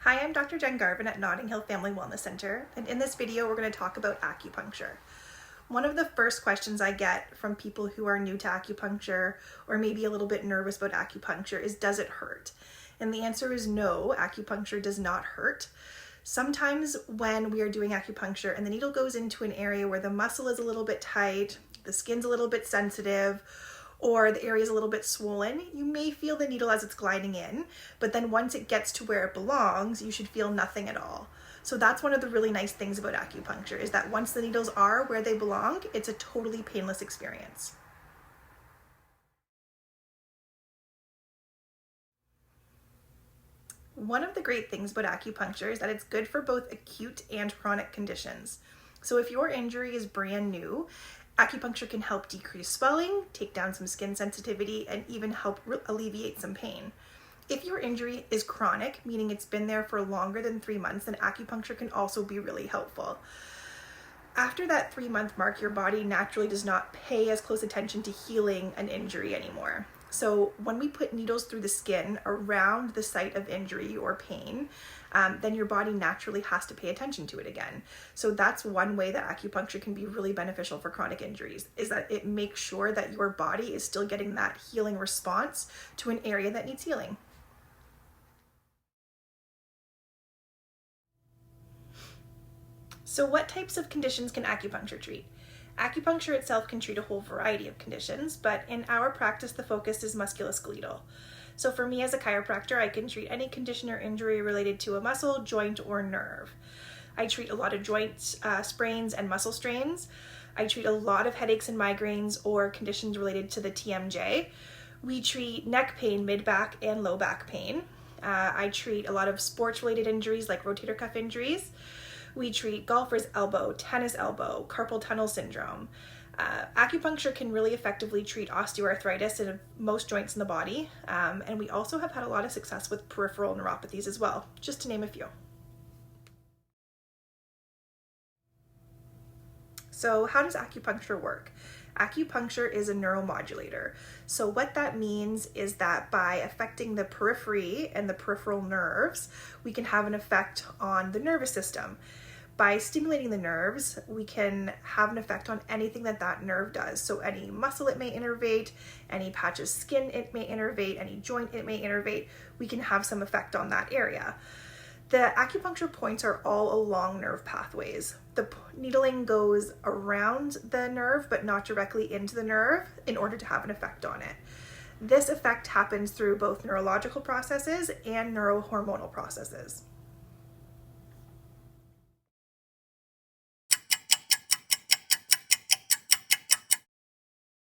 Hi, I'm Dr. Jenn Garven at Nottinghill Family Wellness Centre, and in this video we're going to talk about acupuncture. One of the first questions I get from people who are new to acupuncture or maybe a little bit nervous about acupuncture is, does it hurt? And the answer is no, acupuncture does not hurt. Sometimes when we are doing acupuncture and the needle goes into an area where the muscle is a little bit tight, the skin's a little bit sensitive, or the area is a little bit swollen, you may feel the needle as it's gliding in, but then once it gets to where it belongs, you should feel nothing at all. So that's one of the really nice things about acupuncture, is that once the needles are where they belong, it's a totally painless experience. One of the great things about acupuncture is that it's good for both acute and chronic conditions. So if your injury is brand new, acupuncture can help decrease swelling, take down some skin sensitivity, and even help alleviate some pain. If your injury is chronic, meaning it's been there for longer than 3 months, then acupuncture can also be really helpful. After that 3-month mark, your body naturally does not pay as close attention to healing an injury anymore. So when we put needles through the skin around the site of injury or pain, then your body naturally has to pay attention to it again. So that's one way that acupuncture can be really beneficial for chronic injuries, is that it makes sure that your body is still getting that healing response to an area that needs healing. So what types of conditions can acupuncture treat? Acupuncture itself can treat a whole variety of conditions, but in our practice, the focus is musculoskeletal. So for me as a chiropractor, I can treat any condition or injury related to a muscle, joint, or nerve. I treat a lot of joint sprains and muscle strains. I treat a lot of headaches and migraines or conditions related to the TMJ. We treat neck pain, mid-back, and low back pain. I treat a lot of sports-related injuries like rotator cuff injuries. We treat golfer's elbow, tennis elbow, carpal tunnel syndrome. Acupuncture can really effectively treat osteoarthritis in most joints in the body. And we also have had a lot of success with peripheral neuropathies as well, just to name a few. So how does acupuncture work? Acupuncture is a neuromodulator. So what that means is that by affecting the periphery and the peripheral nerves, we can have an effect on the nervous system. By stimulating the nerves, we can have an effect on anything that nerve does. So any muscle it may innervate, any patch of skin it may innervate, any joint it may innervate, we can have some effect on that area. The acupuncture points are all along nerve pathways. The needling goes around the nerve, but not directly into the nerve in order to have an effect on it. This effect happens through both neurological processes and neurohormonal processes.